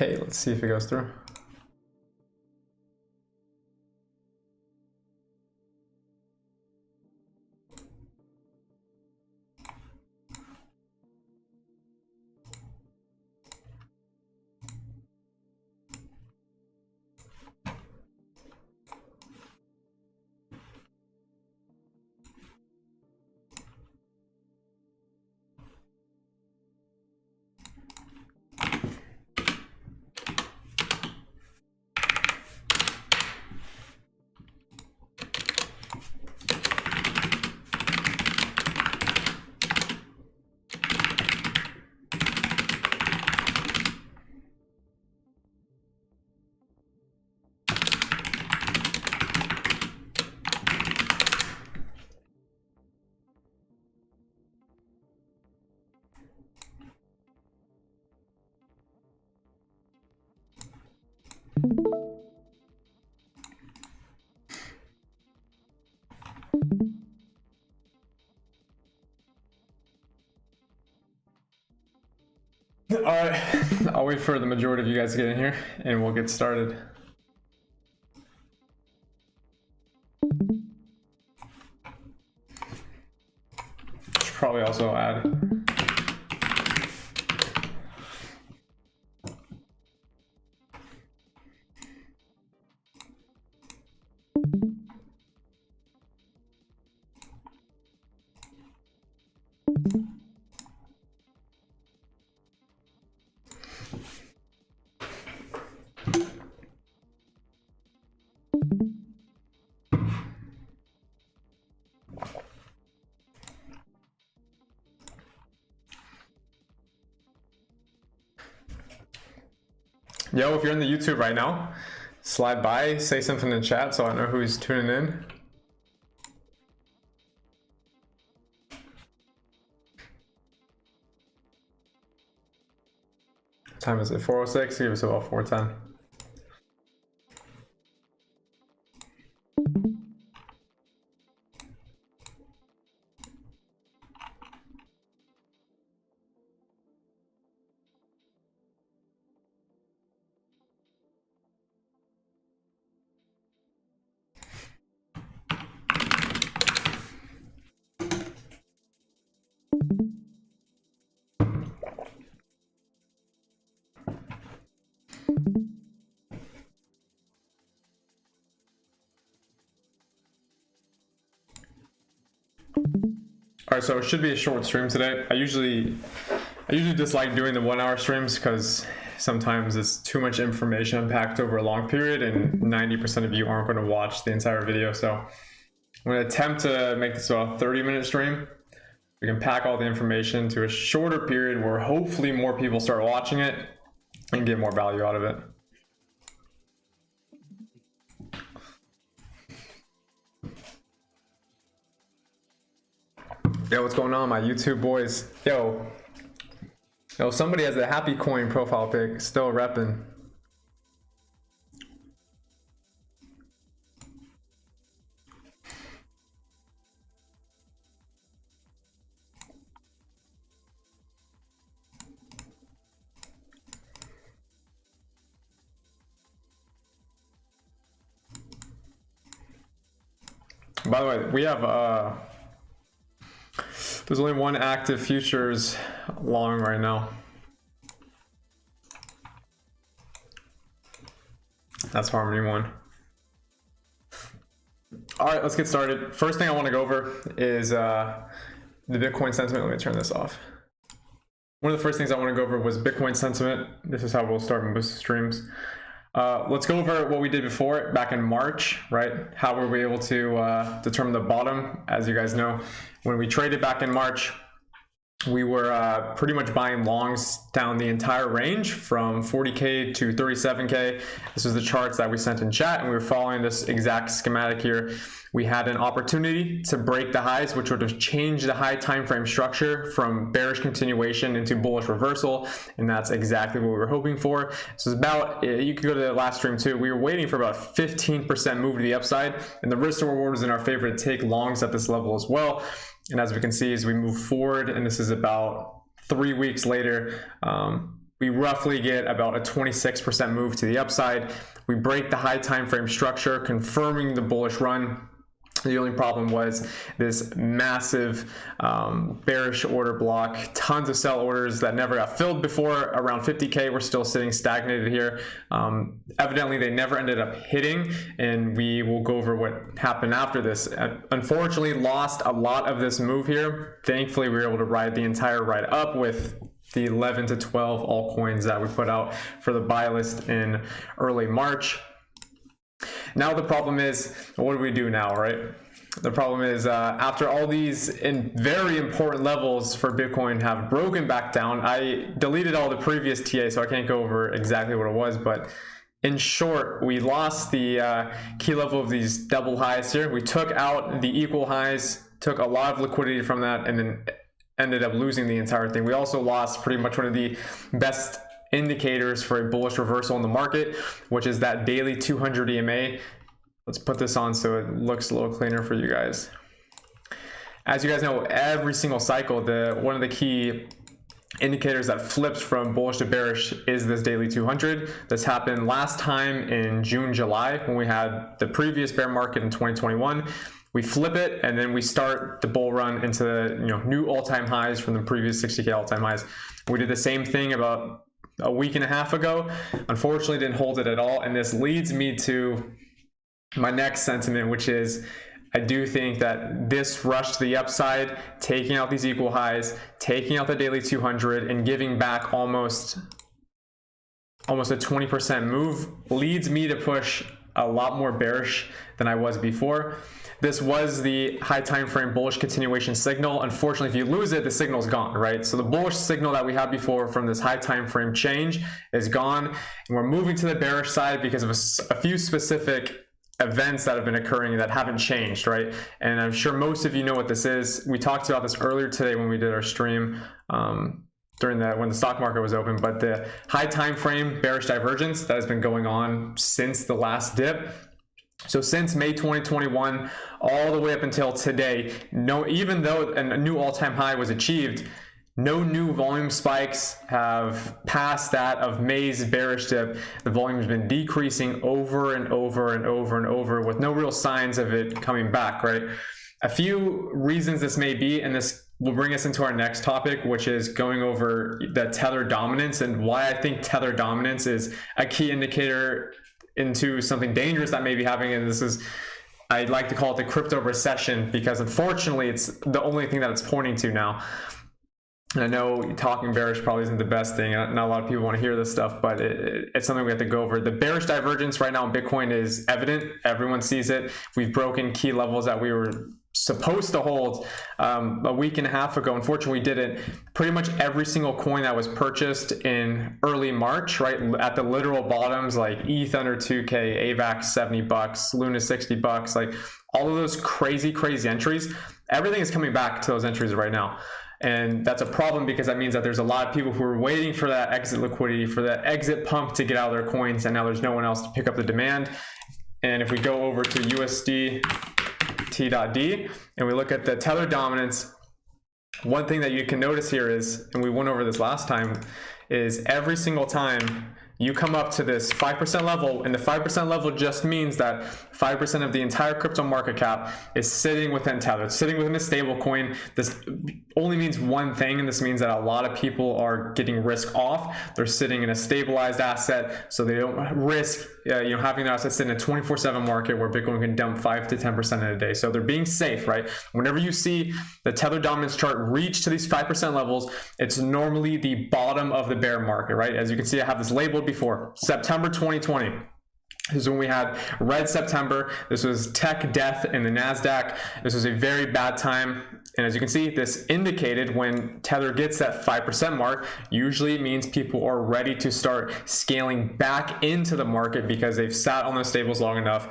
Okay, let's see if it goes through. All right, I'll wait for the majority of you guys to get in here and we'll get started. Should probably also add. Yo, if you're in the YouTube right now, slide by, say something in the chat so I know who's tuning in. What time is it? 4:06? Give us about 4:10. All right, so it should be a short stream today. I usually dislike doing the 1 hour streams because sometimes it's too much information packed over a long period and 90% of you aren't going to watch the entire video. So I'm going to attempt to make this a 30-minute stream. We can pack all the information to a shorter period where hopefully more people start watching it and get more value out of it. Yo, what's going on, my YouTube boys? Yo, somebody has a Happy Coin profile pic, still repping. By the way, we have there's only one active futures long right now. That's Harmony 1. All right, let's get started. First thing I want to go over is the Bitcoin sentiment. Let me turn this off. One of the first things I want to go over was Bitcoin sentiment. This is how we'll start most streams. Let's go over what we did before back in March, right? How were we able to determine the bottom? As you guys know, when we traded back in March, we were pretty much buying longs down the entire range from 40K to 37K. This was the charts that we sent in chat, and we were following this exact schematic here. We had an opportunity to break the highs, which would have changed the high time frame structure from bearish continuation into bullish reversal, and that's exactly what we were hoping for. So it's about, you could go to the last stream too, we were waiting for about 15% move to the upside, and the risk to reward was in our favor to take longs at this level as well. And as we can see, as we move forward, and this is about 3 weeks later, we roughly get about a 26% move to the upside. We break the high time frame structure, confirming the bullish run. The only problem was this massive bearish order block, tons of sell orders that never got filled before, around 50K. We're still sitting stagnated here. Evidently, they never ended up hitting, and we will go over what happened after this. Unfortunately, lost a lot of this move here. Thankfully, we were able to ride the entire ride up with the 11 to 12 altcoins that we put out for the buy list in early March. Now the problem is, what do we do now, right? The problem is after all these very important levels for Bitcoin have broken back down, I deleted all the previous TA, so I can't go over exactly what it was, but in short, we lost the key level of these double highs here. We took out the equal highs, took a lot of liquidity from that, and then ended up losing the entire thing. We also lost pretty much one of the best indicators for a bullish reversal in the market, which is that daily 200 EMA. Let's put this on so it looks a little cleaner for you guys. As you guys know, every single cycle, one of the key indicators that flips from bullish to bearish is this daily 200. This happened last time in June, July, when we had the previous bear market in 2021. We flip it, and then we start the bull run into the new all-time highs from the previous 60K all-time highs. We did the same thing about a week and a half ago. Unfortunately, didn't hold it at all, and this leads me to my next sentiment, which is I do think that this rush to the upside, taking out these equal highs, taking out the daily 200, and giving back almost a 20% move leads me to push a lot more bearish than I was before. This was the high time frame bullish continuation signal. Unfortunately, if you lose it, the signal is gone, right? So the bullish signal that we had before from this high time frame change is gone, and we're moving to the bearish side because of a few specific events that have been occurring that haven't changed, right? And I'm sure most of you know what this is. We talked about this earlier today when we did our stream when the stock market was open, but the high time frame bearish divergence that has been going on since the last dip. So since May 2021 all the way up until today, even though a new all-time high was achieved, no new volume spikes have passed that of May's bearish dip. The volume has been decreasing over and over and over and over with no real signs of it coming back, right? A few reasons this may be, and this will bring us into our next topic, which is going over the Tether dominance and why I think Tether dominance is a key indicator into something dangerous that may be happening. And this is, I like to call it the crypto recession, because unfortunately it's the only thing that it's pointing to now. And I know talking bearish probably isn't the best thing. Not a lot of people want to hear this stuff, but it's something we have to go over. The bearish divergence right now in Bitcoin is evident. Everyone sees it. We've broken key levels that we were supposed to hold a week and a half ago. Unfortunately, we didn't. Pretty much every single coin that was purchased in early March, right at the literal bottoms, like ETH under 2K, AVAX $70, Luna $60, like all of those crazy entries, everything is coming back to those entries right now. And that's a problem, because that means that there's a lot of people who are waiting for that exit liquidity, for that exit pump to get out of their coins, and now there's no one else to pick up the demand. And if we go over to USD T.D and we look at the Tether dominance, one thing that you can notice here is, and we went over this last time, is every single time you come up to this 5% level, and the 5% level just means that 5% of the entire crypto market cap is sitting within Tether, sitting within a stable coin. This only means one thing, and this means that a lot of people are getting risk off. They're sitting in a stabilized asset, so they don't risk having their assets in a 24/7 market where Bitcoin can dump 5 to 10% in a day. So they're being safe, right? Whenever you see the Tether dominance chart reach to these 5% levels, it's normally the bottom of the bear market, right? As you can see, I have this labeled before. September 2020. This is when we had red September. This was tech death in the NASDAQ. This was a very bad time. And as you can see, this indicated when Tether gets that 5% mark, usually it means people are ready to start scaling back into the market because they've sat on those stables long enough.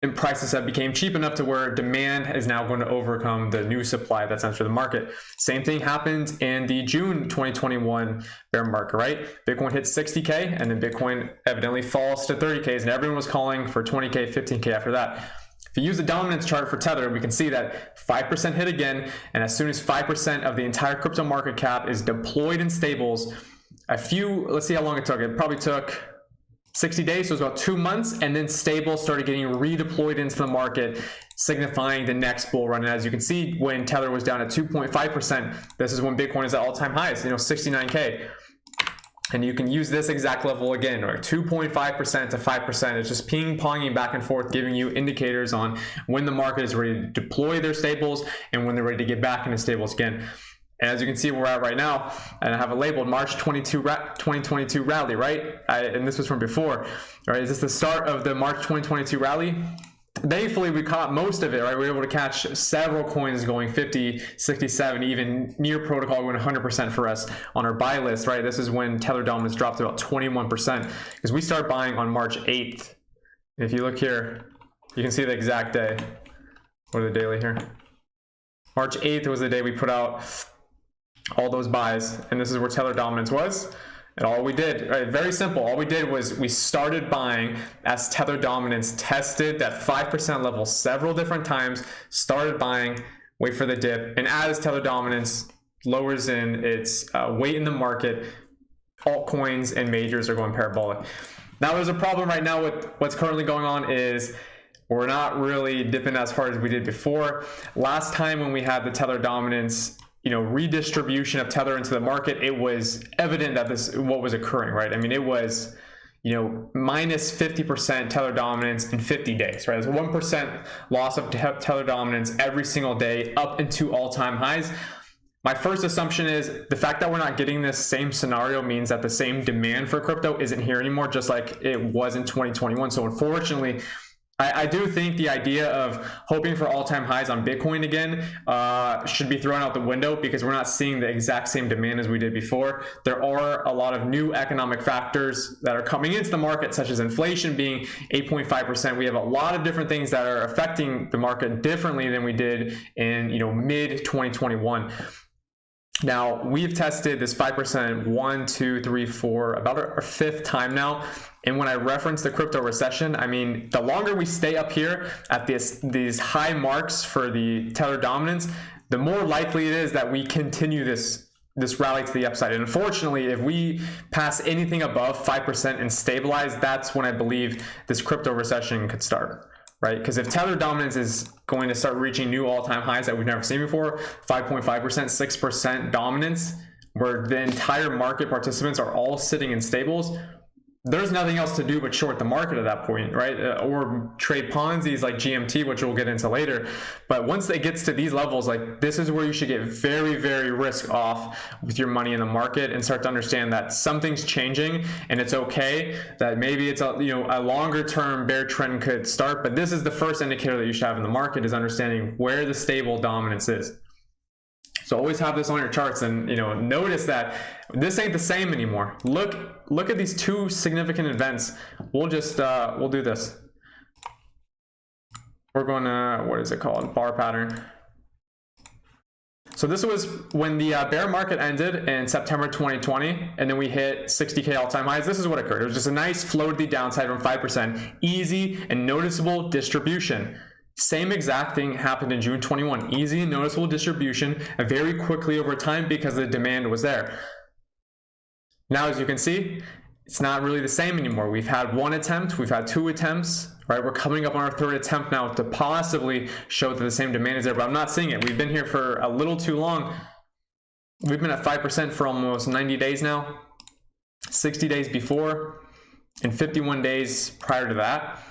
And prices have become cheap enough to where demand is now going to overcome the new supply that's entered the market. Same thing happened in the June 2021 bear market, right? Bitcoin hits 60K, and then Bitcoin evidently falls to 30Ks, and everyone was calling for 20K, 15K after that. If you use the dominance chart for Tether, we can see that 5% hit again, and as soon as 5% of the entire crypto market cap is deployed in stables, let's see how long it took. It probably took 60 days, so it was about 2 months, and then stables started getting redeployed into the market, signifying the next bull run. And as you can see, when Tether was down at 2.5%, this is when Bitcoin is at all-time highs, 69K. And you can use this exact level again, right? 2.5% to 5%. It's just ping-ponging back and forth, giving you indicators on when the market is ready to deploy their stables and when they're ready to get back into stables again. And as you can see where we're at right now, and I have it labeled March 2022 rally, right? And this was from before, right? Is this the start of the March 2022 rally? Thankfully, we caught most of it, right? We were able to catch several coins going 50, 67, even near protocol going 100% for us on our buy list, right? This is when Tether dominance dropped to about 21% because we started buying on March 8th. If you look here, you can see the exact day. What are the daily here? March 8th was the day we put out all those buys, and this is where Tether dominance was. And all we did, right, very simple, all we did was we started buying as Tether dominance tested that 5% level several different times, started buying, wait for the dip, and as Tether dominance lowers in its weight in the market, altcoins and majors are going parabolic. Now there's a problem right now with what's currently going on is we're not really dipping as hard as we did before. Last time when we had the Tether dominance, redistribution of Tether into the market, it was evident that what was occurring, right? I mean, it was, minus 50% Tether dominance in 50 days, right? There's a 1% loss of Tether dominance every single day up into all-time highs. My first assumption is the fact that we're not getting this same scenario means that the same demand for crypto isn't here anymore, just like it was in 2021. So unfortunately, I do think the idea of hoping for all-time highs on Bitcoin again should be thrown out the window because we're not seeing the exact same demand as we did before. There are a lot of new economic factors that are coming into the market, such as inflation being 8.5%. We have a lot of different things that are affecting the market differently than we did in mid-2021. Now, we've tested this 5% 1, 2, 3, 4, about our fifth time now. And when I reference the crypto recession, I mean, the longer we stay up here at these high marks for the Tether dominance, the more likely it is that we continue this rally to the upside. And unfortunately, if we pass anything above 5% and stabilize, that's when I believe this crypto recession could start. Right? Because if Tether dominance is going to start reaching new all-time highs that we've never seen before, 5.5%, 6% dominance, where the entire market participants are all sitting in stables, there's nothing else to do but short the market at that point, right? Or trade Ponzi's like GMT, which we'll get into later. But once it gets to these levels, like this is where you should get very, very risk off with your money in the market and start to understand that something's changing and it's okay, that maybe it's a longer term bear trend could start. But this is the first indicator that you should have in the market, is understanding where the stable dominance is. So always have this on your charts and notice that this ain't the same anymore. Look at these two significant events. We'll do this. We're going to, what is it called? Bar pattern. So this was when the bear market ended in September 2020, and then we hit 60K all-time highs. This is what occurred. It was just a nice flow to the downside from 5%, easy and noticeable distribution. Same exact thing happened in June 21. Easy and noticeable distribution very quickly over time because the demand was there. Now, as you can see, it's not really the same anymore. We've had one attempt, we've had two attempts, right? We're coming up on our third attempt now to possibly show that the same demand is there, but I'm not seeing it. We've been here for a little too long. We've been at 5% for almost 90 days now, 60 days before, and 51 days prior to that.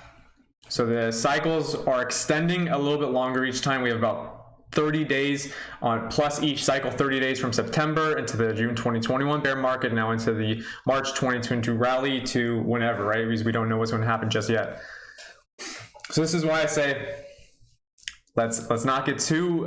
So the cycles are extending a little bit longer each time. We have about 30 days on plus each cycle, 30 days from September into the June 2021 bear market, now into the March 2022 rally to whenever, right? Because we don't know what's going to happen just yet. So this is why I say let's not get too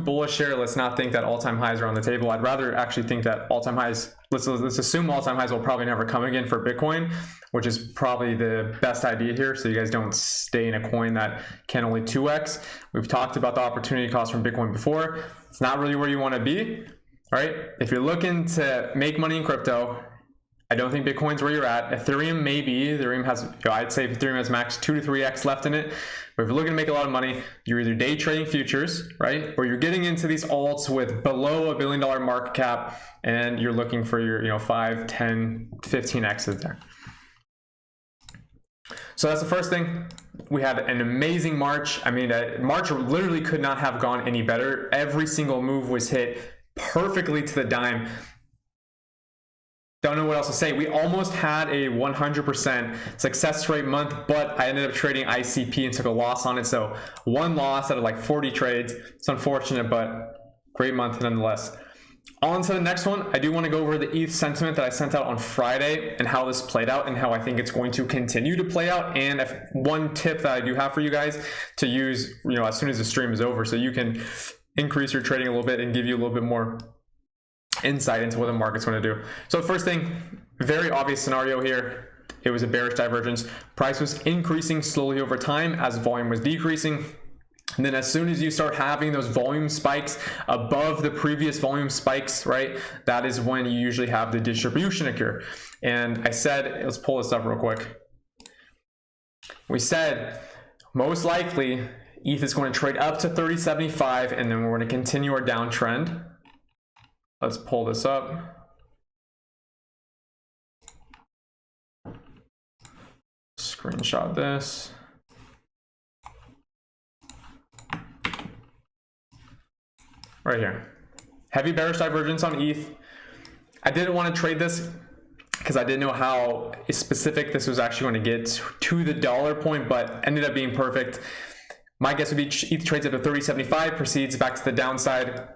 bullish here. Let's not think that all-time highs are on the table. I'd rather actually think that all-time highs, let's assume all-time highs will probably never come again for Bitcoin, which is probably the best idea here, so you guys don't stay in a coin that can only 2x. We've talked about the opportunity cost from Bitcoin before. It's not really where you want to be, right? If you're looking to make money in crypto, I don't think Bitcoin's where you're at. Ethereum maybe. Ethereum has, I'd say Ethereum has max 2 to 3x left in it. But if you're looking to make a lot of money, you're either day trading futures, right? Or you're getting into these alts with below $1 billion market cap, and you're looking for your 5, 10, 15x's there. So that's the first thing. We had an amazing March. I mean, March literally could not have gone any better. Every single move was hit perfectly to the dime. Don't know what else to say. We almost had a 100% success rate month, but I ended up trading ICP and took a loss on it. So one loss out of like 40 trades. It's unfortunate, but great month nonetheless. On to the next one. I do want to go over the ETH sentiment that I sent out on Friday and how this played out and how I think it's going to continue to play out. And one tip that I do have for you guys to use, as soon as the stream is over, so you can increase your trading a little bit and give you a little bit more insight into what the market's going to do. So first thing, very obvious scenario here. It was a bearish divergence. Price was increasing slowly over time as volume was decreasing. And then as soon as you start having those volume spikes above the previous volume spikes, right, that is when you usually have the distribution occur. And I said, let's pull this up real quick. We said most likely ETH is going to trade up to 30.75, and then we're going to continue our downtrend. Let's pull this up. Screenshot this. Right here. Heavy bearish divergence on ETH. I didn't want to trade this because I didn't know how specific this was actually going to get to the dollar point, but ended up being perfect. My guess would be ETH trades up to 30.75, proceeds back to the downside.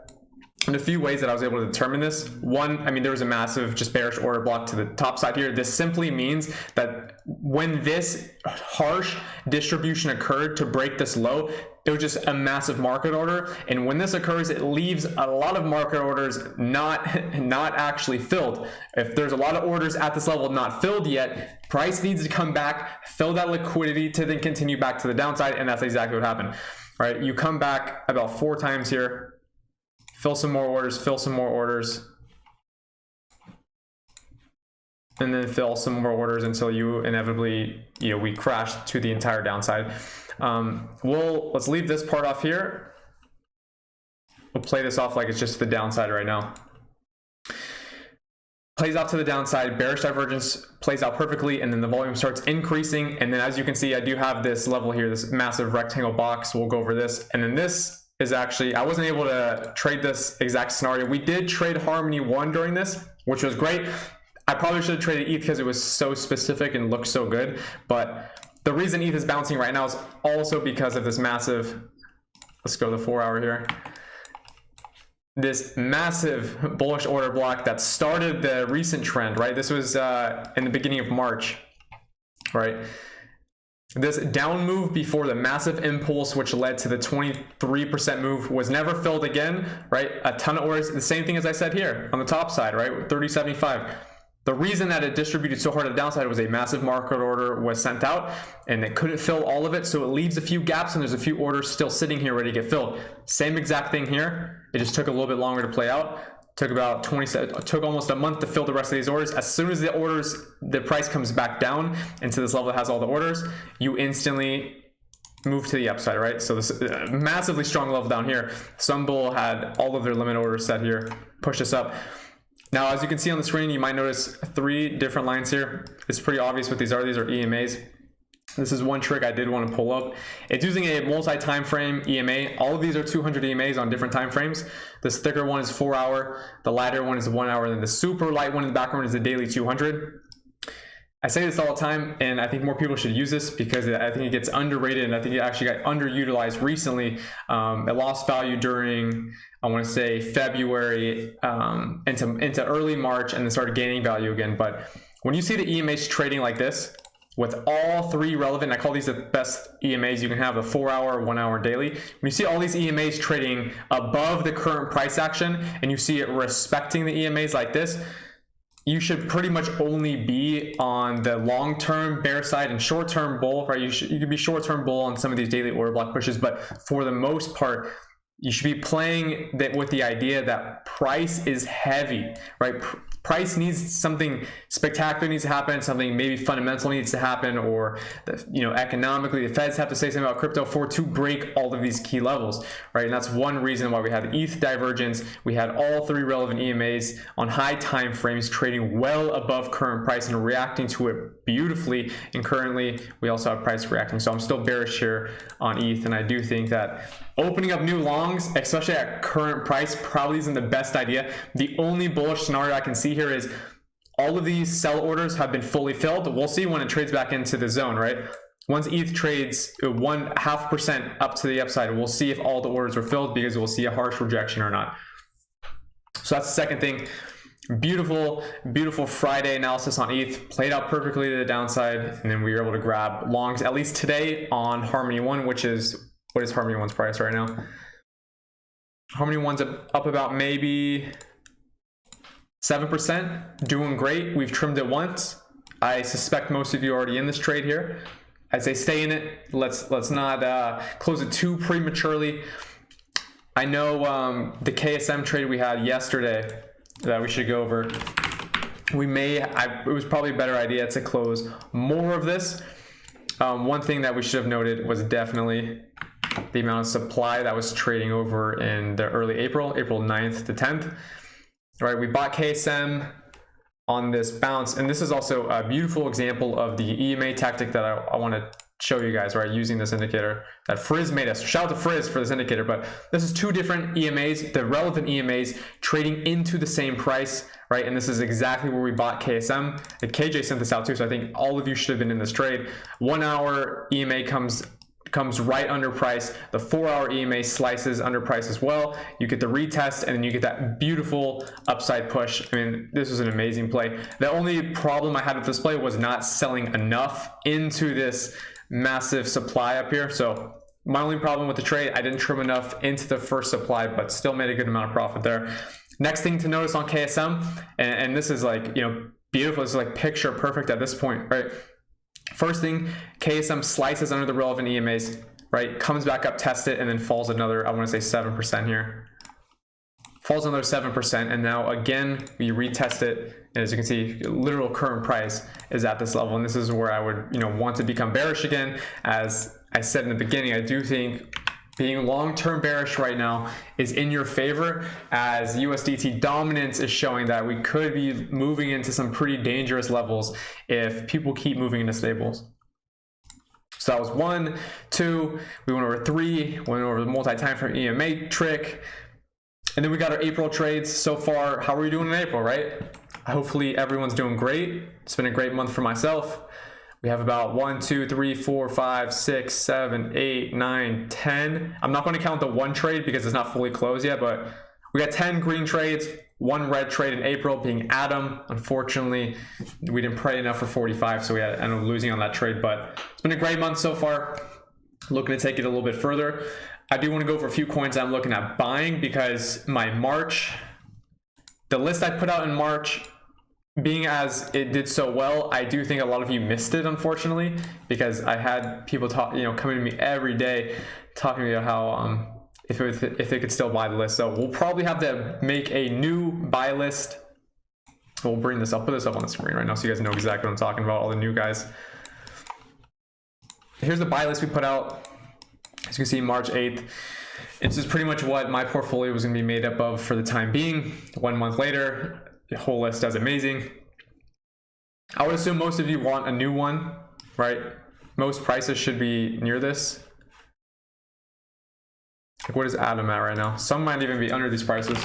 In a few ways that I was able to determine this. One, I mean, there was a massive just bearish order block to the top side here. This simply means that when this harsh distribution occurred to break this low, it was just a massive market order. And when this occurs, it leaves a lot of market orders not actually filled. If there's a lot of orders at this level not filled yet, price needs to come back, fill that liquidity to then continue back to the downside. And that's exactly what happened, right? You come back about 4 times here, fill some more orders, and then fill some more orders until you inevitably, we crash to the entire downside. Let's leave this part off here. We'll play this off like it's just the downside right now. Plays out to the downside, bearish divergence plays out perfectly, and then the volume starts increasing. And then as you can see, I do have this level here, this massive rectangle box. We'll go over this. And then this is actually, I wasn't able to trade this exact scenario. We did trade Harmony 1 during this, which was great. I probably should have traded ETH because it was so specific and looked so good. But the reason ETH is bouncing right now is also because of this massive, let's go the 4 hour here. This massive bullish order block that started the recent trend, right? This was in the beginning of March, right? This down move before the massive impulse, which led to the 23% move, was never filled again, right? A ton of orders. The same thing as I said here on the top side, right? 30.75. The reason that it distributed so hard to the downside was a massive market order was sent out and it couldn't fill all of it. So it leaves a few gaps and there's a few orders still sitting here ready to get filled. Same exact thing here. It just took a little bit longer to play out. Took about took almost a month to fill the rest of these orders. As soon as the price comes back down into this level that has all the orders, you instantly move to the upside, right? So this massively strong level down here. Some bull had all of their limit orders set here, push this up. Now, as you can see on the screen, you might notice 3 different lines here. It's pretty obvious what these are. These are EMAs. This is one trick I did want to pull up. It's using a multi-timeframe EMA. All of these are 200 EMAs on different time frames. This thicker one is 4 hour. The lighter one is 1 hour. And then the super light one in the background is the daily 200. I say this all the time, and I think more people should use this because I think it gets underrated, and I think it actually got underutilized recently. It lost value during, I want to say, February into early March, and then started gaining value again. But when you see the EMAs trading like this, with all 3 relevant, I call these the best EMAs you can have, the 4 hour, 1 hour daily. When you see all these EMAs trading above the current price action and you see it respecting the EMAs like this, you should pretty much only be on the long-term bear side and short-term bull, right? You could be short-term bull on some of these daily order block pushes, but for the most part, you should be playing that with the idea that price is heavy, right? price needs something spectacular needs to happen, something maybe fundamental needs to happen, or economically the Feds have to say something about crypto to break all of these key levels, right? And that's one reason why we had ETH divergence. We had all three relevant EMAs on high time frames trading well above current price and reacting to it beautifully. And currently we also have price reacting. So I'm still bearish here on ETH, and I do think that opening up new longs, especially at current price, probably isn't the best idea. The only bullish scenario I can see here is all of these sell orders have been fully filled. We'll see when it trades back into the zone, right? Once ETH trades 0.5% up to the upside, we'll see if all the orders are filled, because we'll see a harsh rejection or not. So that's the second thing. Beautiful, beautiful Friday analysis on ETH, played out perfectly to the downside, and then we were able to grab longs, at least today, on Harmony One, which is, what is Harmony One's price right now? Harmony One's up about maybe 7%, doing great. We've trimmed it once. I suspect most of you are already in this trade here. I'd say stay in it. Let's not close it too prematurely. I know the KSM trade we had yesterday that we should go over. It was probably a better idea to close more of this. One thing that we should have noted was definitely the amount of supply that was trading over in the early April 9th to 10th. All right, we bought KSM on this bounce, and this is also a beautiful example of the EMA tactic that I want to show you guys, right, using this indicator that Frizz made us. Shout out to Frizz for this indicator, but this is two different EMAs, the relevant EMAs trading into the same price, right? And this is exactly where we bought KSM. And KJ sent this out too, so I think all of you should have been in this trade. 1 hour EMA comes right under price. The 4 hour EMA slices under price as well. You get the retest, and then you get that beautiful upside push. I mean, this was an amazing play. The only problem I had with this play was not selling enough into this massive supply up here. So my only problem with the trade, I didn't trim enough into the first supply, but still made a good amount of profit there. Next thing to notice on KSM, and this is like, beautiful. This is like picture perfect at this point, right? First thing, KSM slices under the relevant EMAs, right? Comes back up, tests it, and then falls another, I want to say 7% here. Falls another 7%, and now again, we retest it. And as you can see, literal current price is at this level. And this is where I would, want to become bearish again. As I said in the beginning, I do think being long-term bearish right now is in your favor, as USDT dominance is showing that we could be moving into some pretty dangerous levels if people keep moving into stables. So that was 1, 2, we went over 3, went over the multi-timeframe EMA trick, and then we got our April trades so far. How are we doing in April, right? Hopefully everyone's doing great. It's been a great month for myself. We have about 1, 2, 3, 4, 5, 6, 7, 8, 9, 10. I'm not going to count the one trade because it's not fully closed yet, but we got 10 green trades, 1 red trade in April being Atom. Unfortunately, we didn't pray enough for 45, so we had to end up losing on that trade, but it's been a great month so far. Looking to take it a little bit further. I do want to go for a few coins I'm looking at buying, because my March, the list I put out in March, being as it did so well, I do think a lot of you missed it, unfortunately, because I had people coming to me every day talking to me about how if they could still buy the list. So we'll probably have to make a new buy list. We'll bring this up, put this up on the screen right now so you guys know exactly what I'm talking about, all the new guys. Here's the buy list we put out. As you can see, March 8th. This is pretty much what my portfolio was going to be made up of for the time being. 1 month later, the whole list does amazing. I would assume most of you want a new one, right? Most prices should be near this. Like, what is Atom at right now? Some might even be under these prices.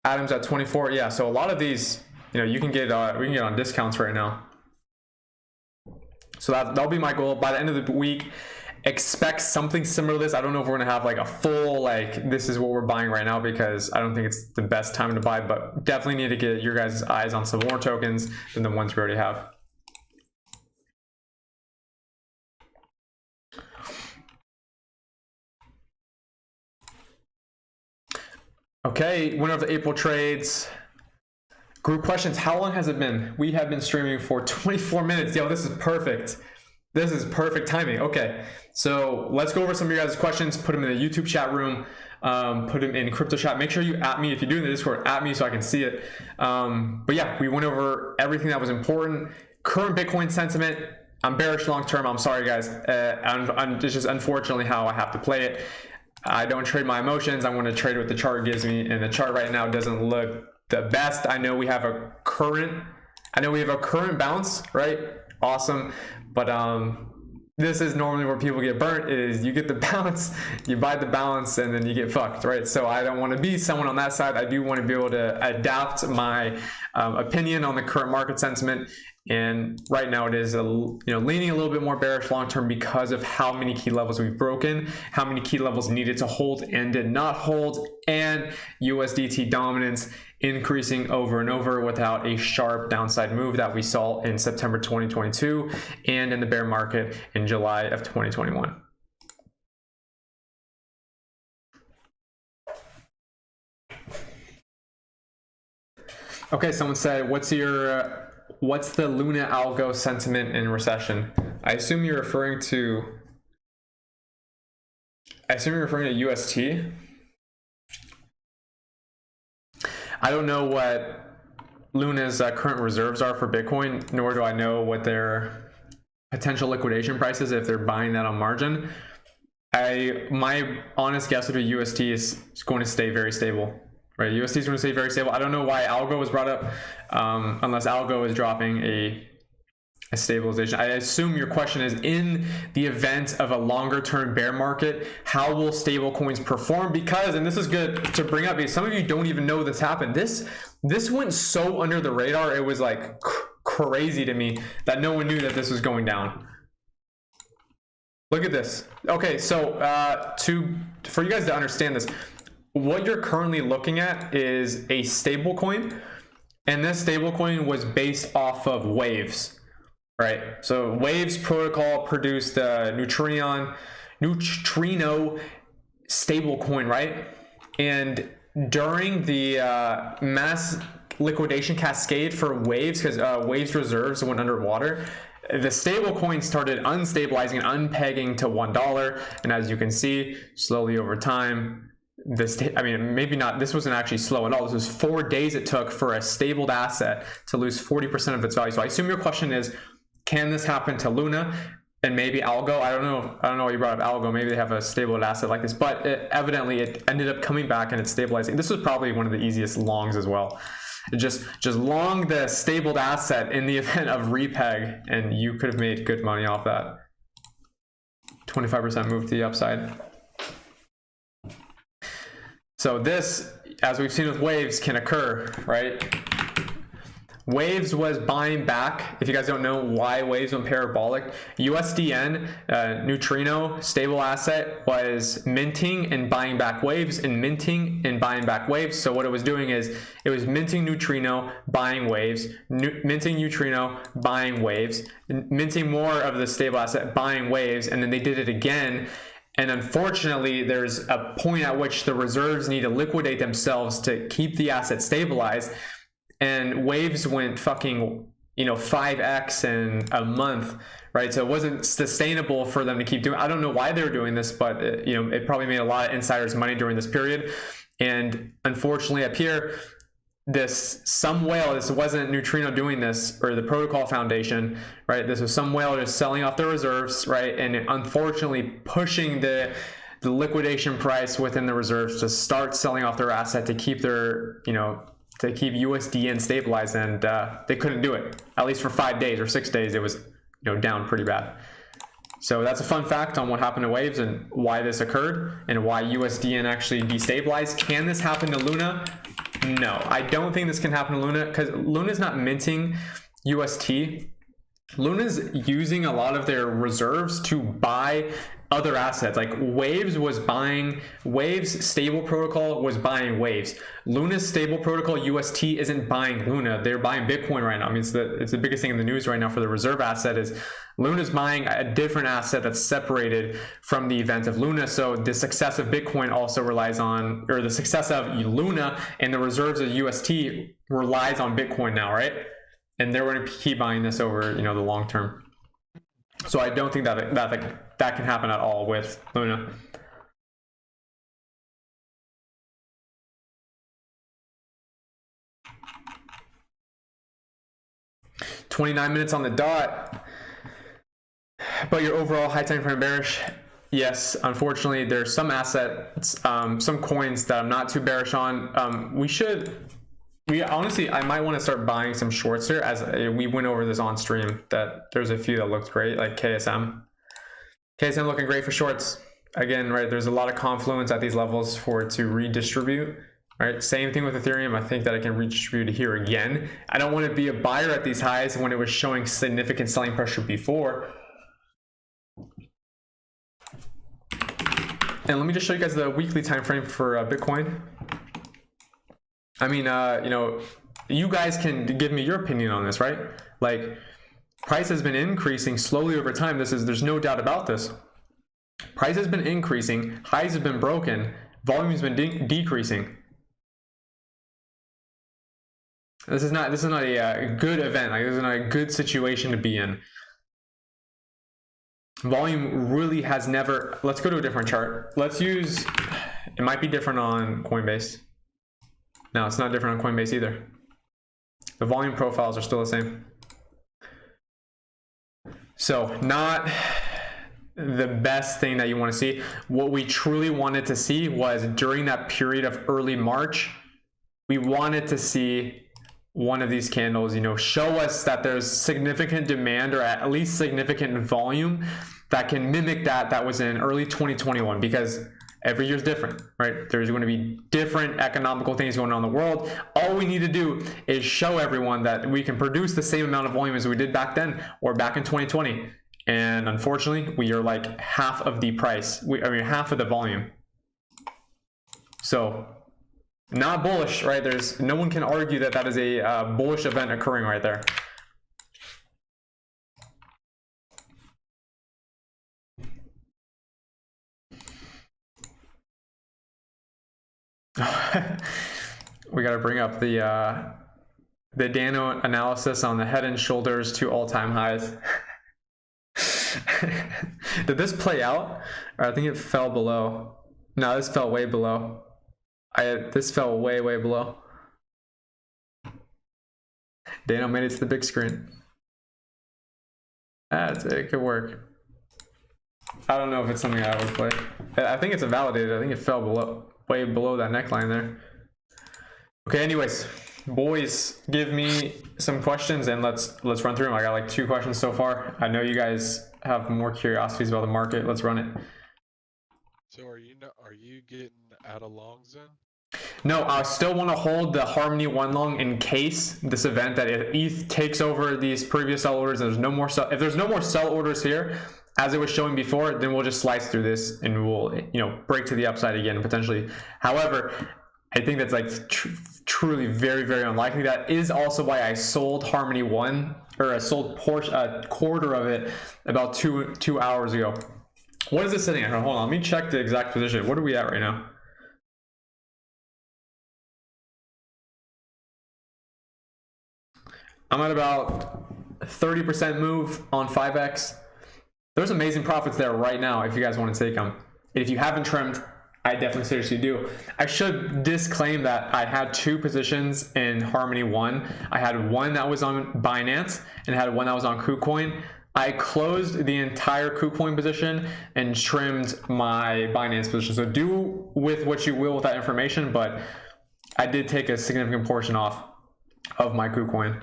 Atom's at 24. Yeah, so a lot of these, you can get we can get on discounts right now. So that'll be my goal. By the end of the week, expect something similar to this. I don't know if we're gonna have like a full, this is what we're buying right now, because I don't think it's the best time to buy, but definitely need to get your guys' eyes on some more tokens than the ones we already have. Okay, winner of the April trades. Group questions, how long has it been? We have been streaming for 24 minutes. Yo, this is perfect. This is perfect timing. Okay, so let's go over some of your guys' questions, put them in the YouTube chat room. put them in crypto chat. Make sure you at me if you're doing the Discord, at me so I can see it. But yeah, we went over everything that was important. Current Bitcoin sentiment. I'm bearish long term. I'm sorry, guys. It's just unfortunately how I have to play it. I don't trade my emotions. I'm going to trade what the chart gives me, and the chart right now doesn't look the best. I know we have a current bounce, right? Awesome, but this is normally where people get burnt. Is you get the bounce, you buy the balance, and then you get fucked, right? So I don't want to be someone on that side. I do want to be able to adapt my opinion on the current market sentiment. And right now it is leaning a little bit more bearish long term because of how many key levels we've broken, how many key levels needed to hold and did not hold, and USDT dominance increasing over and over without a sharp downside move that we saw in September 2022 and in the bear market in July of 2021. Okay, someone said, what's the Luna algo sentiment in recession? I assume you're referring to UST. I don't know what Luna's current reserves are for Bitcoin, nor do I know what their potential liquidation price is if they're buying that on margin. My honest guess would be UST is going to stay very stable. Right, USD is going to stay very stable. I don't know why algo was brought up, unless algo is dropping a stabilization. I assume your question is, in the event of a longer term bear market, how will stable coins perform? Because, and this is good to bring up, because some of you don't even know this happened. This went so under the radar, it was like crazy to me that no one knew that this was going down. Look at this. Okay, so for you guys to understand this, what you're currently looking at is a stable coin, and this stable coin was based off of Waves, right? So Waves protocol produced the neutrino stable coin, right? And during the mass liquidation cascade for Waves, because Waves reserves went underwater, the stable coin started unstabilizing and unpegging to $1, and as you can see, slowly over time, maybe not, this wasn't actually slow at all. This was 4 days it took for a stabled asset to lose 40% of its value. So I assume your question is, can this happen to Luna and maybe Algo? I don't know why you brought up Algo. Maybe they have a stable asset like this, but evidently it ended up coming back and it's stabilizing. This was probably one of the easiest longs as well. Just long the stabled asset in the event of repeg, and you could have made good money off that. 25% move to the upside. So this, as we've seen with Waves, can occur, right? Waves was buying back. If you guys don't know why Waves went parabolic, USDN, neutrino stable asset, was minting and buying back Waves, and minting and buying back Waves. So what it was doing is it was minting neutrino, buying Waves, minting neutrino, buying Waves, minting more of the stable asset, buying Waves, and then they did it again. And unfortunately, there's a point at which the reserves need to liquidate themselves to keep the asset stabilized. And Waves went fucking, 5x in a month, right? So it wasn't sustainable for them to keep doing. I don't know why they were doing this, but it probably made a lot of insiders money during this period. And unfortunately, up here, some whale, this wasn't Neutrino doing this, or the Protocol Foundation, right? This was some whale just selling off their reserves, right? And unfortunately pushing the liquidation price within the reserves to start selling off their asset to keep their, to keep USDN stabilized, and they couldn't do it. At least for 5 days or 6 days, it was down pretty bad. So that's a fun fact on what happened to Waves and why this occurred and why USDN actually destabilized. Can this happen to Luna? No, I don't think this can happen to Luna, because Luna's not minting UST. Luna's using a lot of their reserves to buy other assets. Like Waves was buying, Waves stable protocol was buying Waves. Luna's stable protocol UST isn't buying Luna. They're buying Bitcoin right now. I mean, it's the biggest thing in the news right now for the reserve asset is Luna's buying a different asset that's separated from the event of Luna. So the success of Bitcoin also relies on, or the success of Luna and the reserves of UST relies on Bitcoin now, right? And they're going to keep buying this over, the long term. So I don't think that can happen at all with Luna. 29 minutes on the dot. But your overall high time frame bearish. Yes, unfortunately, there's some assets, some coins that I'm not too bearish on. Honestly, I might want to start buying some shorts here, as we went over this on stream, that there's a few that looked great, like KSM. KSM looking great for shorts. Again, right, there's a lot of confluence at these levels for it to redistribute. Right, same thing with Ethereum. I think that I can redistribute here again. I don't want to be a buyer at these highs when it was showing significant selling pressure before. And let me just show you guys the weekly time frame for Bitcoin. I mean, you know, you guys can give me your opinion on this, right? Like, price has been increasing slowly over time. There's no doubt about this. Price has been increasing, highs have been broken, volume has been decreasing. This is not a good event. Like, this is not a good situation to be in. Volume really has never. Let's go to a different chart. Let's use. It might be different on Coinbase. No, it's not different on Coinbase either. The volume profiles are still the same. So not the best thing that you want to see. What we truly wanted to see was during that period of early March, we wanted to see one of these candles, you know, show us that there's significant demand, or at least significant volume that can mimic that was in early 2021, because every year is different, right? There's going to be different economical things going on in the world. All we need to do is show everyone that we can produce the same amount of volume as we did back then, or back in 2020. And unfortunately, we are like half of the price. I mean, half of the volume. So not bullish, right? There's no one can argue that that is a bullish event occurring right there. We got to bring up the Dano analysis on the head and shoulders to all-time highs. Did this play out? Or I think it fell below. No, this fell way below. This fell way below. Dano made it to the big screen. It could work. I don't know if it's something I would play. I think it's invalidated. I think it fell below, way below that neckline there. Okay, anyways, boys, give me some questions and let's run through them. I got like 2 questions so far. I know you guys have more curiosities about the market. Let's run it. So are you getting out of longs then? No, I still want to hold the Harmony 1 long in case this event that ETH takes over these previous sell orders and there's no more if there's no more sell orders here as it was showing before, then we'll just slice through this and we'll, you know, break to the upside again potentially. However, I think that's like truly very unlikely. That is also why I sold Harmony 1, or I sold a quarter of it about two hours ago. What is this sitting at? Hold on, let me check the exact position. What are we at right now? I'm at about 30% move on 5x. There's amazing profits there right now if you guys want to take them. If you haven't trimmed, I definitely seriously do. I should disclaim that I had 2 positions in Harmony 1. I had one that was on Binance and had one that was on KuCoin. I closed the entire KuCoin position and trimmed my Binance position. So do with what you will with that information, but I did take a significant portion off of my KuCoin.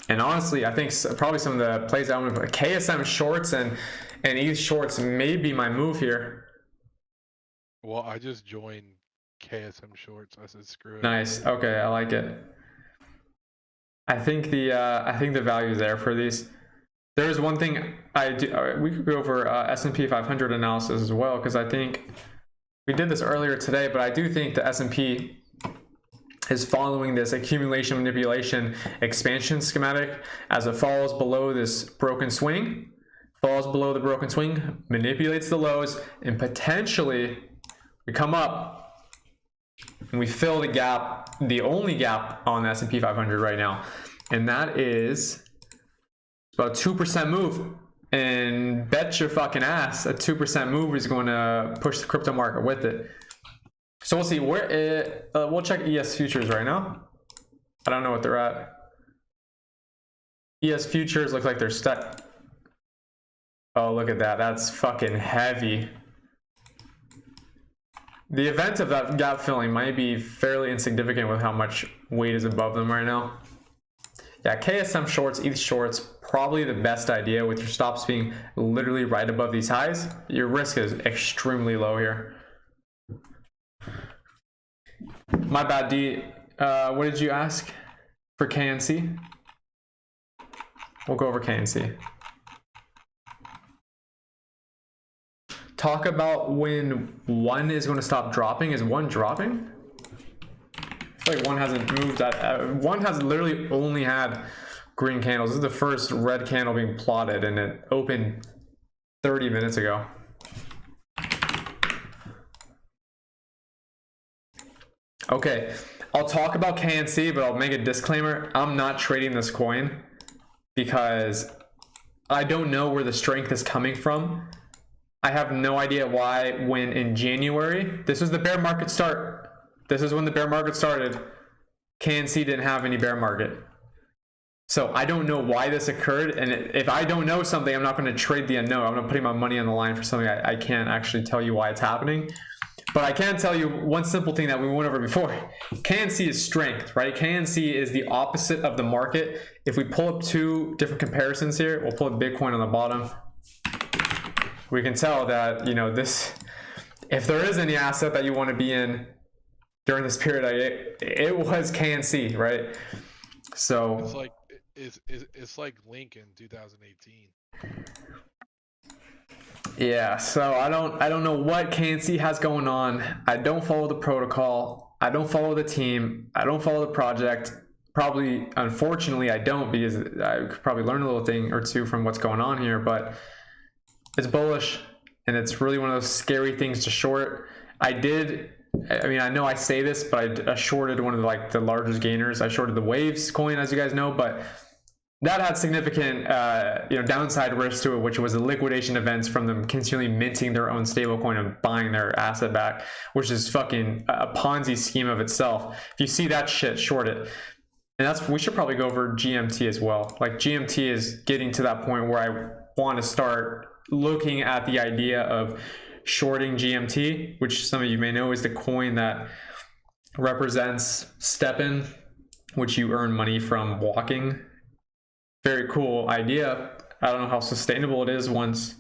And honestly, I think probably some of the plays I want to put, KSM shorts and ETH shorts may be my move here. Well, I just joined KSM shorts. I said screw it. Nice. Okay, I like it. I think the value is there for these. There is one thing I do. We could go over S&P 500 analysis as well, because I think we did this earlier today, but I do think the S&P is following this accumulation manipulation expansion schematic. As it falls below this broken swing, falls below the broken swing, manipulates the lows, and potentially we come up and we fill the gap, the only gap on the S&P 500 right now, and that is about 2% move. And bet your fucking ass a 2% move is going to push the crypto market with it. So we'll see where it, we'll check ES futures right now. I don't know what they're at. ES futures look like they're stuck. Oh, look at that. That's fucking heavy. The event of that gap filling might be fairly insignificant with how much weight is above them right now. Yeah, KSM shorts, ETH shorts, probably the best idea with your stops being literally right above these highs. Your risk is extremely low here. My bad, D. What did you ask for KNC? We'll go over KNC. Talk about when one is going to stop dropping. Is one dropping? I feel like one hasn't moved. One has literally only had green candles. This is the first red candle being plotted, and it opened 30 minutes ago. Okay, I'll talk about KNC, but I'll make a disclaimer. I'm not trading this coin because I don't know where the strength is coming from. I have no idea why when in January, this was the bear market start. This is when the bear market started. KNC didn't have any bear market. So I don't know why this occurred. And if I don't know something, I'm not going to trade the unknown. I'm not putting my money on the line for something I can't actually tell you why it's happening. But I can tell you one simple thing that we went over before. KNC is strength, right? KNC is the opposite of the market. If we pull up two different comparisons here, we'll pull up Bitcoin on the bottom. We can tell that, you know, this, if there is any asset that you want to be in during this period, it was KNC, right? So it's like Link in 2018. Yeah, so I don't know what KNC has going on. I don't follow the protocol. I don't follow the team. I don't follow the project. Probably, unfortunately, I don't, because I could probably learn a little thing or two from what's going on here, but it's bullish, and it's really one of those scary things to short. I mean, I know I say this, but I shorted one of the largest gainers. I shorted the Waves coin, as you guys know, but that had significant downside risk to it, which was the liquidation events from them continually minting their own stablecoin and buying their asset back, which is fucking a Ponzi scheme of itself. If you see that shit, short it. And we should probably go over GMT as well. Like, GMT is getting to that point where I want to start looking at the idea of shorting GMT, which some of you may know is the coin that represents STEPN, which you earn money from walking. Very cool idea. I don't know how sustainable it is once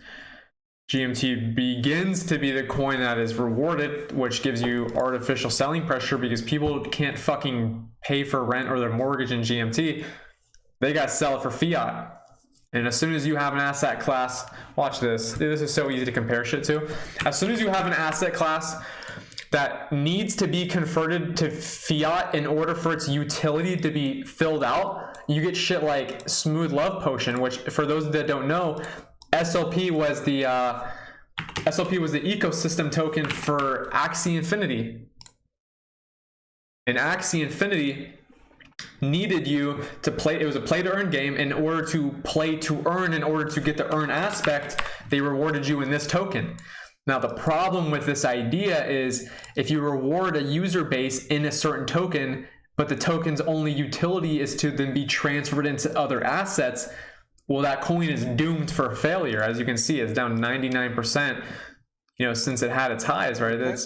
GMT begins to be the coin that is rewarded, which gives you artificial selling pressure because people can't fucking pay for rent or their mortgage in GMT. They got to sell it for fiat. And as soon as you have an asset class, watch this. This is so easy to compare shit to. As soon as you have an asset class that needs to be converted to fiat in order for its utility to be filled out, you get shit like Smooth Love Potion, which, for those that don't know, SLP was the ecosystem token for Axie Infinity. And Axie Infinity needed you to play. It was a play to earn game. In order to play to earn, in order to get the earn aspect, they rewarded you in this token. Now, the problem with this idea is if you reward a user base in a certain token, but the token's only utility is to then be transferred into other assets, well, that coin is doomed for failure. As you can see, it's down 99%, since it had its highs, right?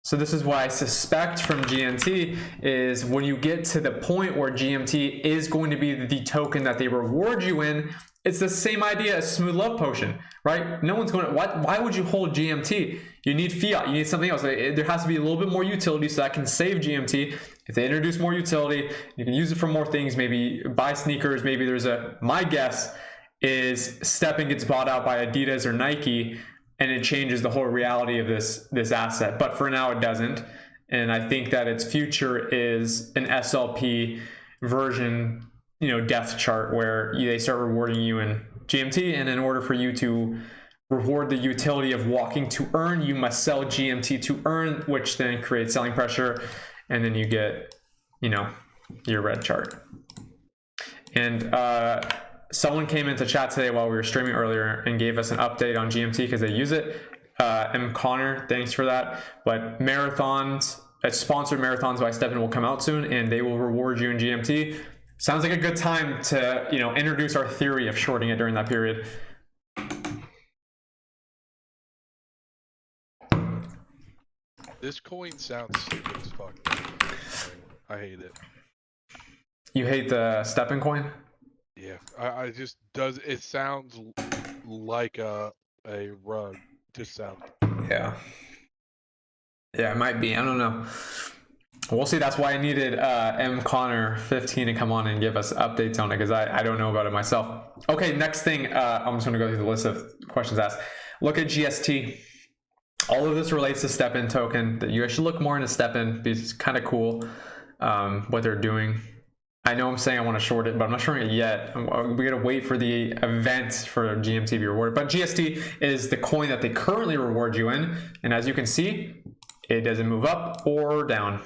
So this is why I suspect from GMT is when you get to the point where GMT is going to be the token that they reward you in, it's the same idea as Smooth Love Potion, right? No one's going to, why would you hold GMT? You need fiat, you need something else. There has to be a little bit more utility so that can save GMT. If they introduce more utility, you can use it for more things, maybe buy sneakers, maybe my guess is STEPN gets bought out by Adidas or Nike, and it changes the whole reality of this asset. But for now, it doesn't. And I think that its future is an SLP version, death chart, where they start rewarding you in GMT. And in order for you to reward the utility of walking to earn, you must sell GMT to earn, which then creates selling pressure. And then you get, your red chart. And someone came into chat today while we were streaming earlier and gave us an update on GMT because they use it. M. Connor, thanks for that. But marathons, sponsored marathons by StepN will come out soon, and they will reward you in GMT. Sounds like a good time to, you know, introduce our theory of shorting it during that period. This coin sounds stupid as fuck. I hate it. You hate the StepN coin? Yeah, I just it sounds like a rug. Just sounds. Yeah. Yeah, it might be. I don't know. We'll see. That's why I needed M. Connor 15 to come on and give us updates on it, because I don't know about it myself. Okay, next thing, I'm just going to go through the list of questions asked. Look at GST. All of this relates to StepN token. That you guys should look more into StepN because it's kind of cool what they're doing. I know I'm saying I want to short it, but I'm not shorting it yet. We got to wait for the event for GMT to be rewarded. But GST is the coin that they currently reward you in. And as you can see, it doesn't move up or down.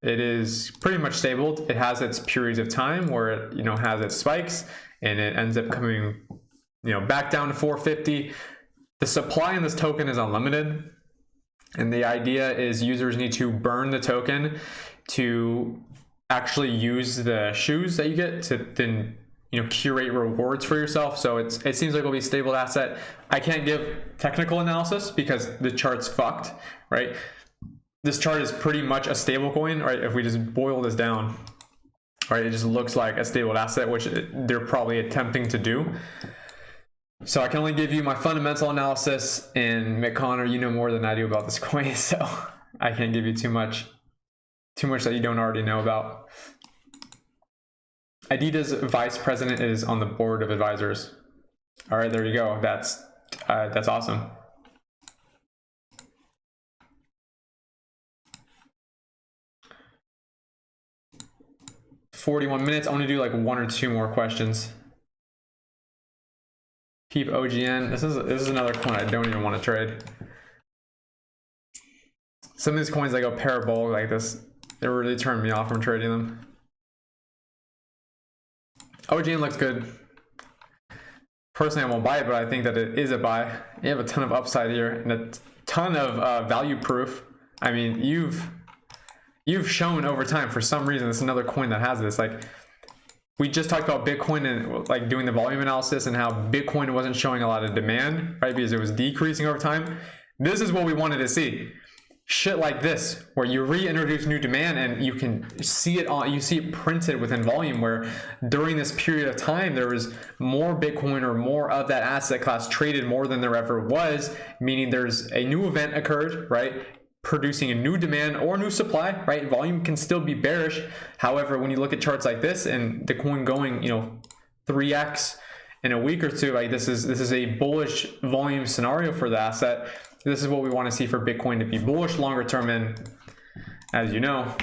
It is pretty much stable. It has its periods of time where it, you know, has its spikes, and it ends up coming, you know, back down to 450. The supply in this token is unlimited, and the idea is users need to burn the token to actually use the shoes that you get to then, you know, curate rewards for yourself. So it seems like it'll be a stable asset. I can't give technical analysis because the chart's fucked, right? This chart is pretty much a stable coin, right? If we just boil this down, right, it just looks like a stable asset, which they're probably attempting to do. So I can only give you my fundamental analysis, and Mick Connor, you know more than I do about this coin, so I can't give you too much that you don't already know about. Adidas vice president is on the board of advisors. All right, there you go. That's awesome. "41 minutes. I want to do like one or two more questions. Peep OGN. This is another coin I don't even want to trade. Some of these coins that go parabolic like this, they really turn me off from trading them. OGN looks good. Personally, I won't buy it, but I think that it is a buy. You have a ton of upside here and a ton of value proof. I mean, you've shown over time, for some reason, this is another coin that has this. Like, we just talked about Bitcoin and like doing the volume analysis and how Bitcoin wasn't showing a lot of demand, right? Because it was decreasing over time. This is what we wanted to see. Shit like this, where you reintroduce new demand and you can see it printed within volume, where during this period of time, there was more Bitcoin or more of that asset class traded more than there ever was, meaning there's a new event occurred, right? Producing a new demand or new supply, right? Volume can still be bearish. However, when you look at charts like this and the coin going, you know, 3x in a week or two, like this is a bullish volume scenario for the asset. This is what we want to see for Bitcoin to be bullish longer term. And as you know,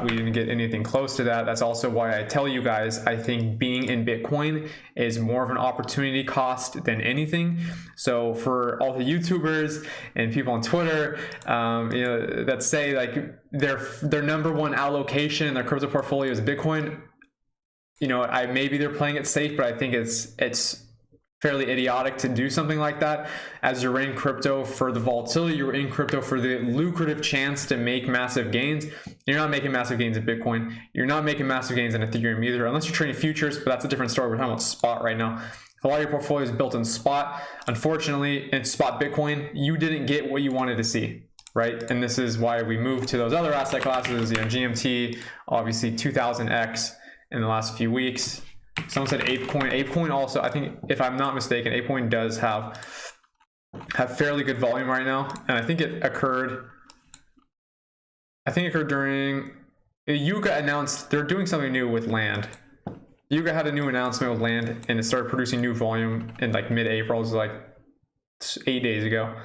we didn't get anything close to that. That's also why I tell you guys, I think being in Bitcoin is more of an opportunity cost than anything. So for all the YouTubers and people on Twitter, you know, that say like their number one allocation in their crypto portfolio is Bitcoin, you know, maybe they're playing it safe, but I think it's fairly idiotic to do something like that. As you're in crypto for the volatility, you're in crypto for the lucrative chance to make massive gains. You're not making massive gains in Bitcoin. You're not making massive gains in Ethereum either, unless you're trading futures, but that's a different story. We're talking about spot right now. A lot of your portfolio is built in spot. Unfortunately, in spot Bitcoin, you didn't get what you wanted to see, right? And this is why we moved to those other asset classes, you know, GMT, obviously 2000x in the last few weeks. Someone said ApeCoin. ApeCoin also, I think, if I'm not mistaken, ApeCoin does have fairly good volume right now, and I think it occurred during Yuga announced they're doing something new with land. Yuga had a new announcement with land, and it started producing new volume in like mid-April. It was like 8 days ago.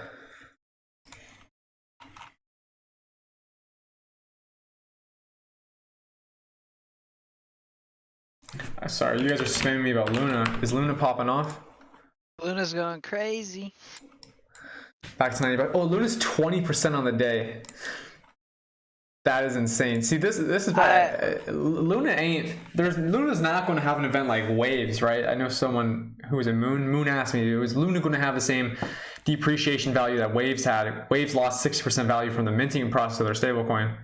Sorry, you guys are spamming me about Luna. Is Luna popping off? Luna's going crazy. Back to 95. Oh, Luna's 20% on the day. That is insane. See, this is why Luna's not going to have an event like Waves, right? I know someone who was a Moon asked me, was Luna going to have the same depreciation value that Waves had. Waves lost 60% value from the minting process of their stablecoin.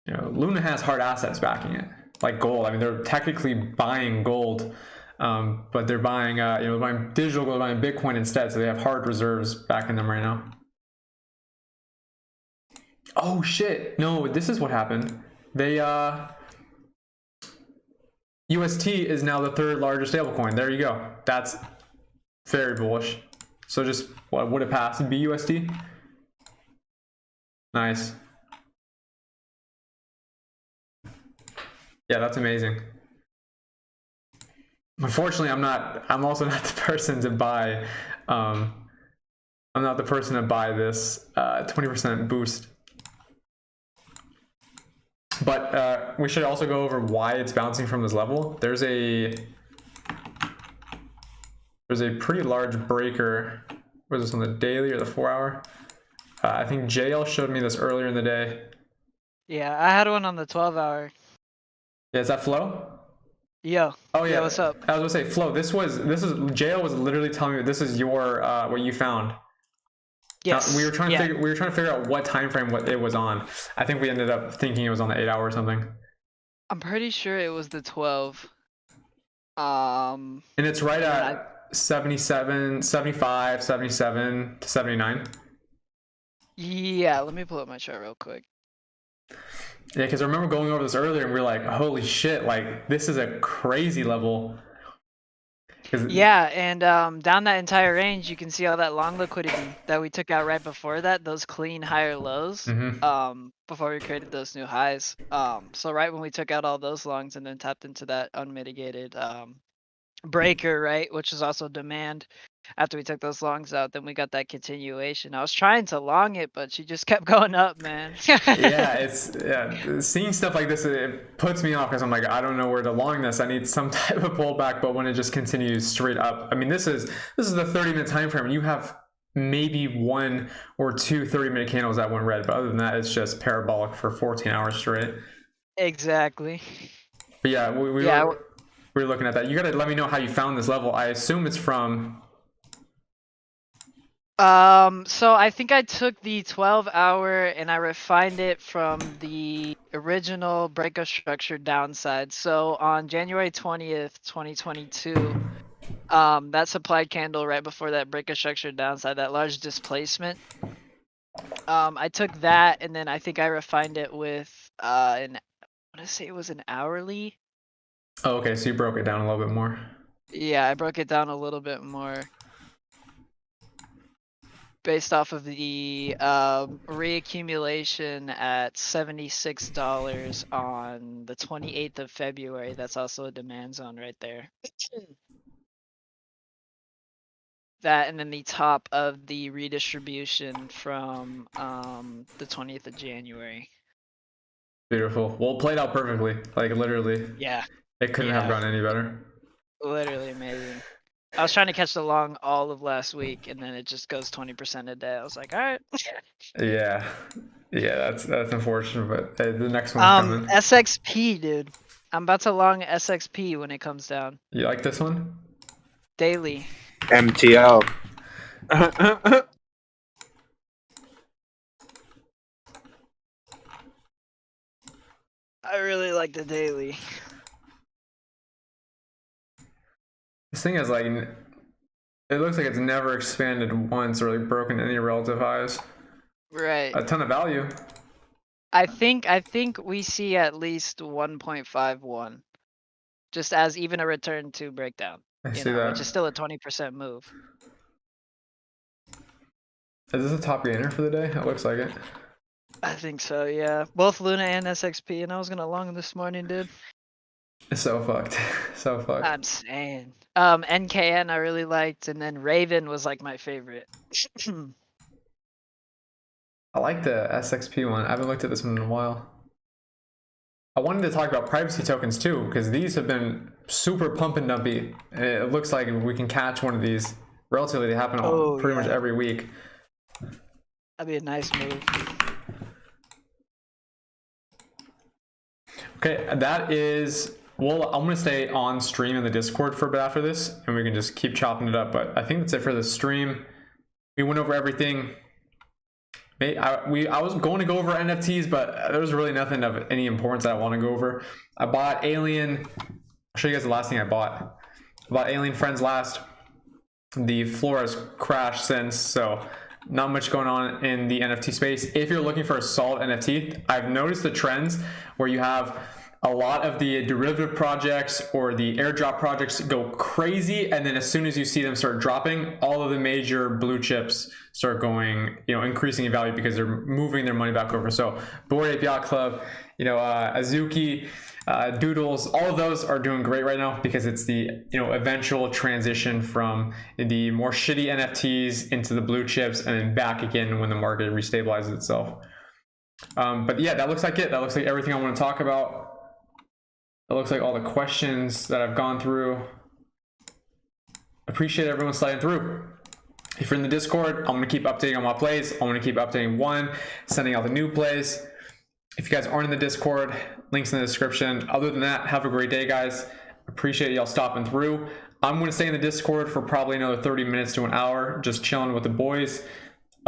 You know, Luna has hard assets backing it, like gold. I mean, they're technically buying gold, but they're buying, they're buying digital gold, they're buying Bitcoin instead. So they have hard reserves backing them right now. Oh shit! No, this is what happened. They UST is now the third largest stablecoin. There you go. That's very bullish. So just what would it pass? BUSD? Nice. Yeah, that's amazing. Unfortunately, I'm also not the person to buy I'm not the person to buy this 20% boost. But we should also go over why it's bouncing from this level. There's a pretty large breaker. Was this on the daily or the 4 hour? I think JL showed me this earlier in the day. Yeah, I had one on the 12-hour. Yeah, is that Flo? Yo. Oh yeah, what's up? I was gonna say, Flo, this is JL was literally telling me this is your what you found. Yes. We were trying to figure out what time frame it was on. I think we ended up thinking it was on the 8 hour or something. I'm pretty sure it was the 12. And it's right at 77, 75, 77 to 79. Yeah, let me pull up my chart real quick. Yeah, because I remember going over this earlier and we were like, holy shit, like this is a crazy level. Yeah, and down that entire range, you can see all that long liquidity that we took out right before that, those clean higher lows, before we created those new highs. So right when we took out all those longs and then tapped into that unmitigated breaker, right, which is also demand. After we took those longs out, then we got that continuation. I was trying to long it, but she just kept going up, man. Yeah, seeing stuff like this, it puts me off because I'm like, I don't know where to long this. I need some type of pullback, but when it just continues straight up, I mean, this is the 30-minute time frame, and you have maybe 1 or 2 30-minute candles that went red, but other than that, it's just parabolic for 14 hours straight. Exactly. But yeah, we were looking at that. You gotta let me know how you found this level. I assume it's from. So I think I took the 12-hour and I refined it from the original breakout structure downside. So on January 20th, 2022, that supply candle right before that breakout structure downside, that large displacement, I took that and then I think I refined it with I want to say it was an hourly. Oh, okay, so you broke it down a little bit more. Yeah, I broke it down a little bit more. Based off of the reaccumulation at $76 on the 28th of February. That's also a demand zone right there. That and then the top of the redistribution from the 20th of January. Beautiful. Well, it played out perfectly. Like literally. Yeah. It couldn't have gone any better. Literally amazing. I was trying to catch the long all of last week, and then it just goes 20% a day. I was like, all right. Yeah, that's unfortunate, but hey, the next one's coming. SXP, dude. I'm about to long SXP when it comes down. You like this one? Daily. MTL. I really like the daily. This thing is like, it looks like it's never expanded once or like broken any relative highs. Right. A ton of value. I think we see at least 1.51, just as even a return to breakdown. I see that. Which is still a 20% move. Is this a top gainer for the day? It looks like it. I think so, yeah. Both Luna and SXP, and I was gonna long them this morning, dude. So fucked. So fucked. I'm saying. NKN I really liked, and then Raven was like my favorite. I like the SXP one. I haven't looked at this one in a while. I wanted to talk about privacy tokens too, because these have been super pump and dumpy. And it looks like we can catch one of these relatively. They happen pretty much every week. That'd be a nice move. Okay, that is. Well, I'm gonna stay on stream in the Discord for a bit after this, and we can just keep chopping it up. But I think that's it for the stream. We went over everything. I was going to go over NFTs, but there was really nothing of any importance that I want to go over. I bought Alien. I'll show you guys the last thing I bought. I bought Alien Friends last. The floor has crashed since, so not much going on in the NFT space. If you're looking for a solid NFT, I've noticed the trends where you have a lot of the derivative projects or the airdrop projects go crazy, and then as soon as you see them start dropping, all of the major blue chips start going, increasing in value because they're moving their money back over. So Bored Ape Yacht Club, Azuki, Doodles, all of those are doing great right now because it's the eventual transition from the more shitty NFTs into the blue chips and then back again when the market restabilizes itself. But yeah, that looks like it. That looks like everything I want to talk about. It looks like all the questions that I've gone through. Appreciate everyone sliding through. If you're in the Discord, I'm going to keep updating on my plays. I'm going to keep updating sending out the new plays. If you guys aren't in the Discord, links in the description. Other than that, have a great day, guys. Appreciate y'all stopping through. I'm going to stay in the Discord for probably another 30 minutes to an hour, just chilling with the boys.